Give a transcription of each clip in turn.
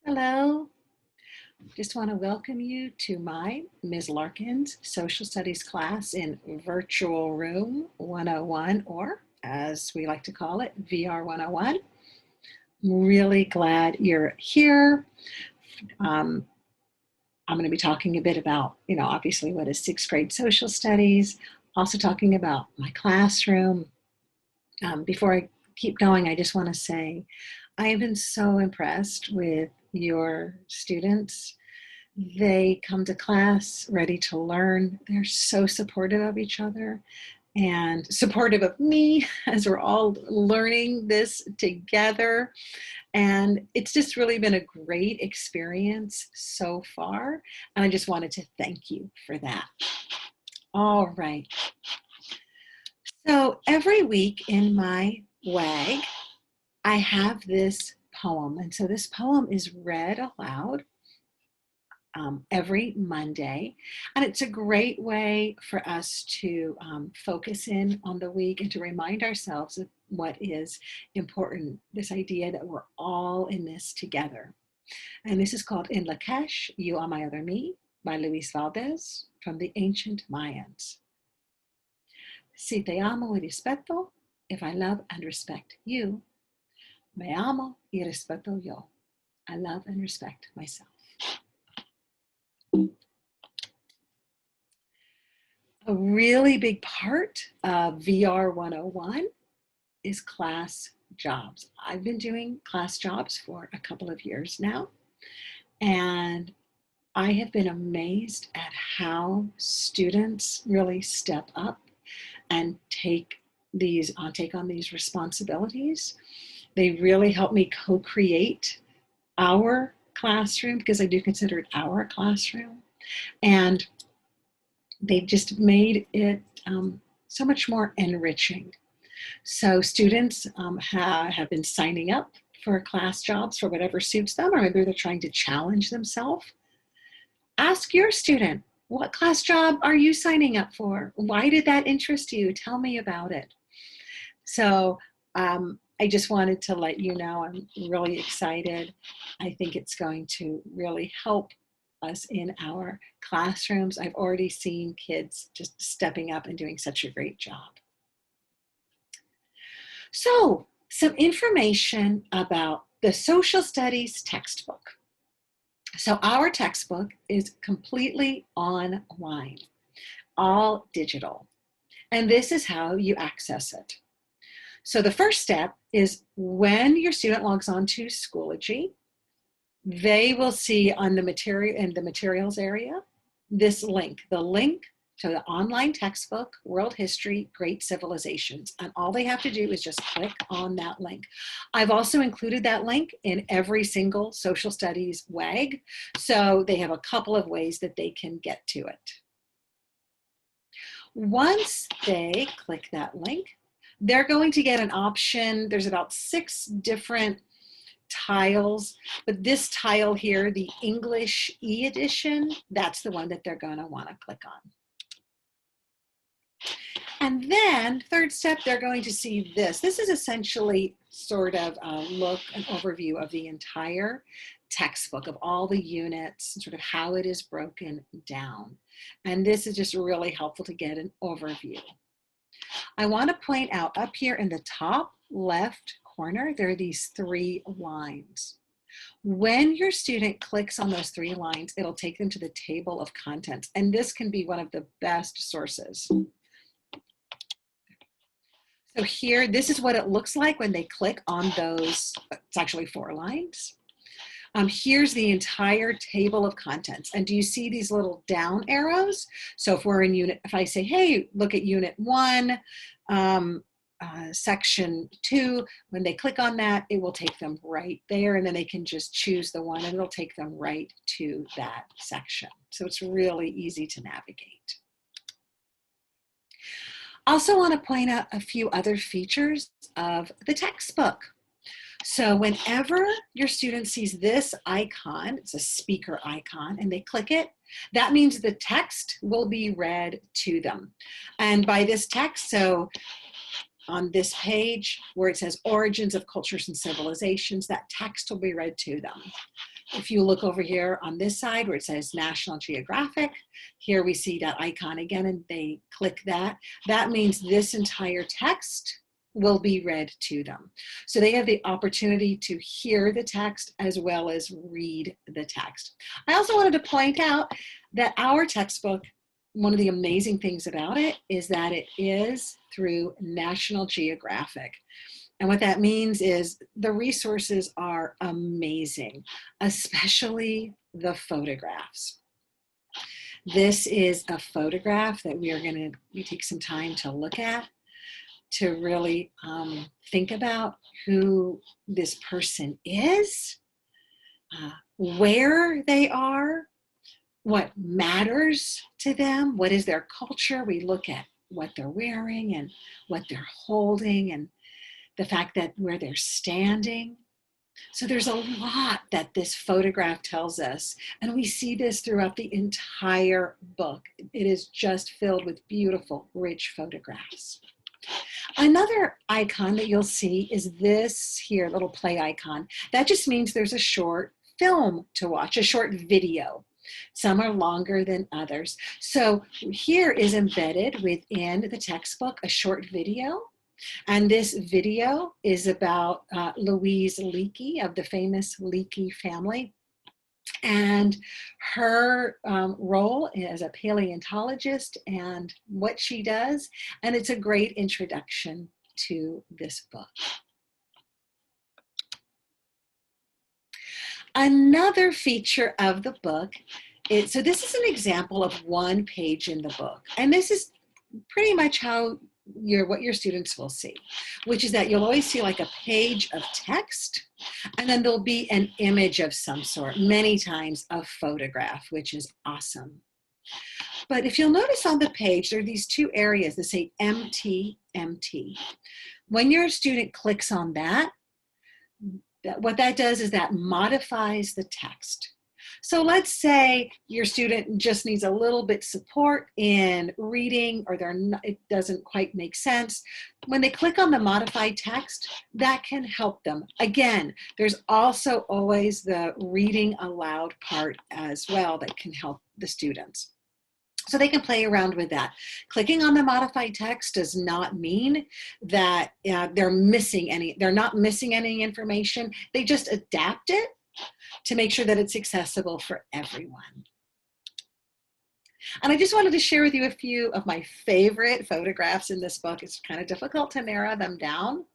Hello, just want to welcome you to my Ms. Larkin's Social Studies class in Virtual Room 101, or as we like to call it, VR 101. I'm really glad you're here. I'm going to be talking a bit about, obviously what is sixth grade social studies, also talking about my classroom. Before I keep going, I just want to say I have been so impressed with your students. They come to class ready to learn. They're so supportive of each other and supportive of me as we're all learning this together. And it's just really been a great experience so far. And I just wanted to thank you for that. All right. So every week in my WAG, I have this poem. And so this poem is read aloud every Monday. And it's a great way for us to focus in on the week and to remind ourselves of what is important, this idea that we're all in this together. And this is called In Lakesh, You Are My Other Me by Luis Valdez from the ancient Mayans. Si te amo y respeto, if I love and respect you, me amo y respeto yo. I love and respect myself. A really big part of VR 101 is class jobs. I've been doing class jobs for a couple of years now, and I have been amazed at how students really step up and take on these responsibilities. They really help me co-create our classroom, because I do consider it our classroom. And they've just made it so much more enriching. So students have been signing up for class jobs for whatever suits them, or maybe they're trying to challenge themselves. Ask your student, what class job are you signing up for? Why did that interest you? Tell me about it. So I just wanted to let you know I'm really excited. I think it's going to really help us in our classrooms. I've already seen kids just stepping up and doing such a great job. So, some information about the social studies textbook. So our textbook is completely online, all digital. And this is how you access it. So the first step is when your student logs on to Schoology, they will see on the material in the materials area this link, the link to the online textbook, World History, Great Civilizations. And all they have to do is just click on that link. I've also included that link in every single social studies WAG. So they have a couple of ways that they can get to it. Once they click that link, they're going to get an option. There's about 6 different tiles, but this tile here, the English e-edition, that's the one that they're going to want to click on. And then third step, they're going to see this. This is essentially sort of a look, an overview of the entire textbook, of all the units, and sort of how it is broken down. And this is just really helpful to get an overview. I want to point out up here in the top left corner, there are these 3 lines. When your student clicks on those 3 lines, it'll take them to the table of contents. And this can be one of the best sources. So here, this is what it looks like when they click on those. It's actually 4 lines. Here's the entire table of contents. And do you see these little down arrows? So if we're in unit, if I say, hey, look at unit 1, section 2, when they click on that, it will take them right there. And then they can just choose the one and it'll take them right to that section. So it's really easy to navigate. Also want to point out a few other features of the textbook. So whenever your student sees this icon, it's a speaker icon, and they click it, that means the text will be read to them. And by this text, so on this page where it says Origins of Cultures and Civilizations, that text will be read to them. If you look over here on this side where it says National Geographic, here we see that icon again and they click that. That means this entire text will be read to them. So they have the opportunity to hear the text as well as read the text. I also wanted to point out that our textbook, one of the amazing things about it is that it is through National Geographic. And what that means is the resources are amazing, especially the photographs. This is a photograph that we are going to take some time to look at, to really think about who this person is, where they are, what matters to them, what is their culture. We look at what they're wearing and what they're holding and the fact that where they're standing. So there's a lot that this photograph tells us, and we see this throughout the entire book. It is just filled with beautiful, rich photographs. Another icon that you'll see is this here, little play icon. That just means there's a short film to watch, a short video. Some are longer than others. So here is embedded within the textbook a short video. And this video is about Louise Leakey of the famous Leakey family and her role as a paleontologist and what she does. And it's a great introduction to this book. Another feature of the book is, so this is an example of one page in the book. And this is pretty much how what your students will see, which is that you'll always see like a page of text, and then there'll be an image of some sort, many times a photograph, which is awesome. But if you'll notice on the page, there are these two areas that say empty, empty. When your student clicks on that, what that does is that modifies the text. So let's say your student just needs a little bit support in reading, or it doesn't quite make sense. When they click on the modified text, that can help them. Again, there's also always the reading aloud part as well that can help the students. So they can play around with that. Clicking on the modified text does not mean that they're not missing any information. They just adapt it to make sure that it's accessible for everyone. And I just wanted to share with you a few of my favorite photographs in this book. It's kind of difficult to narrow them down.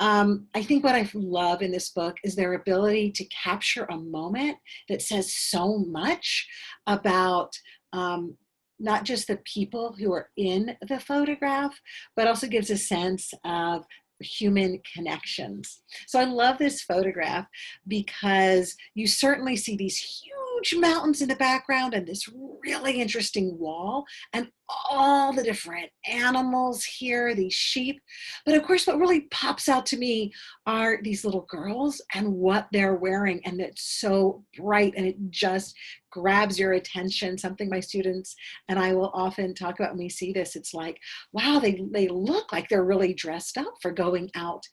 I think what I love in this book is their ability to capture a moment that says so much about not just the people who are in the photograph, but also gives a sense of human connections. So I love this photograph because you certainly see these huge mountains in the background and this really interesting wall and all the different animals here, these sheep. But of course, what really pops out to me are these little girls and what they're wearing. And it's so bright and it just grabs your attention. Something my students and I will often talk about when we see this. It's like, wow, they look like they're really dressed up for going out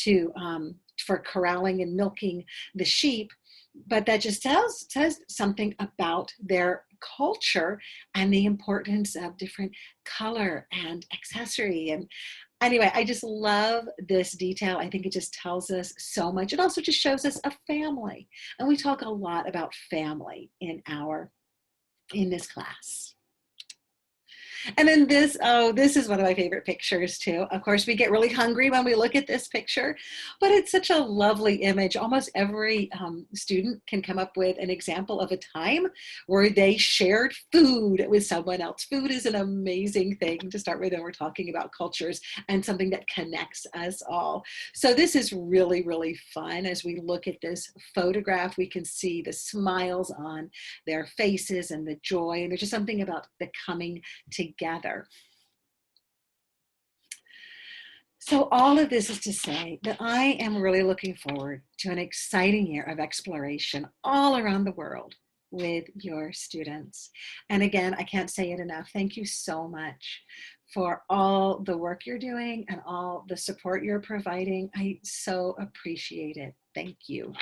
to for corralling and milking the sheep. But that just says something about their culture and the importance of different color and accessory. And anyway, I just love this detail. I think it just tells us so much. It also just shows us a family. And we talk a lot about family in this class. And then this is one of my favorite pictures too. Of course, we get really hungry when we look at this picture, but it's such a lovely image. Almost every student can come up with an example of a time where they shared food with someone else. Food is an amazing thing to start with when we're talking about cultures and something that connects us all. So this is really, really fun. As we look at this photograph, we can see the smiles on their faces and the joy. And there's just something about the coming together. So all of this is to say that I am really looking forward to an exciting year of exploration all around the world with your students. And again, I can't say it enough. Thank you so much for all the work you're doing and all the support you're providing. I so appreciate it. Thank you.